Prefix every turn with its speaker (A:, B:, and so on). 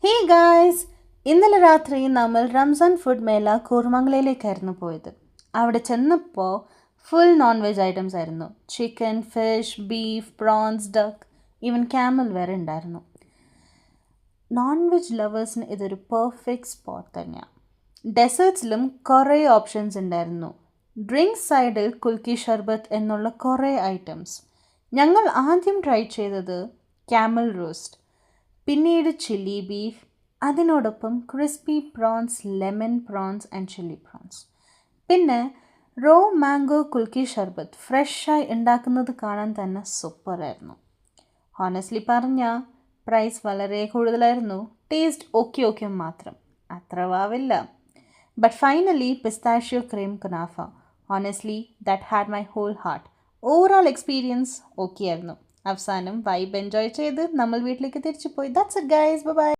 A: Hey guys, ഇന്നലെ രാത്രി നമ്മൾ റംസാൻ ഫുഡ് മേള കൂർമംഗലയിലേക്കായിരുന്നു പോയത്. അവിടെ ചെന്നപ്പോൾ ഫുൾ നോൺ വെജ് ഐറ്റംസ് ആയിരുന്നു. Chicken, fish, beef, prawns, duck, even camel വരെ ഉണ്ടായിരുന്നു. നോൺ വെജ് ലവേഴ്സിന് ഇതൊരു പെർഫെക്റ്റ് സ്പോട്ട് തന്നെയാണ്. ഡെസേർട്സിലും കുറേ ഓപ്ഷൻസ് ഉണ്ടായിരുന്നു. ഡ്രിങ്ക് സൈഡിൽ കുൽക്കി ഷർബത്ത് എന്നുള്ള കുറേ ഐറ്റംസ്. ഞങ്ങൾ ആദ്യം ട്രൈ ചെയ്തത് ക്യാമൽ റോസ്റ്റ്, പിന്നീട് ചില്ലി ബീഫ്, അതിനോടൊപ്പം crispy prawns, lemon prawns and chilli prawns. പിന്നെ റോ മാംഗോ കുൽക്കി ഷർബത്ത് ഫ്രഷായി ഉണ്ടാക്കുന്നത് കാണാൻ തന്നെ സൂപ്പറായിരുന്നു. ഹോണസ്റ്റ്ലി പറഞ്ഞാൽ പ്രൈസ് വളരെ കൂടുതലായിരുന്നു. ടേസ്റ്റ് ഓക്കെ ഓക്കെ മാത്രം, അത്ര വാവില്ല. But finally pistachio cream kunafa, honestly that had my whole heart. Overall experience okay ആയിരുന്നു. അവസാനം വൈബ് എൻജോയ് ചെയ്ത് നമ്മൾ വീട്ടിലേക്ക് തിരിച്ചു പോയി. That's it guys, bye by.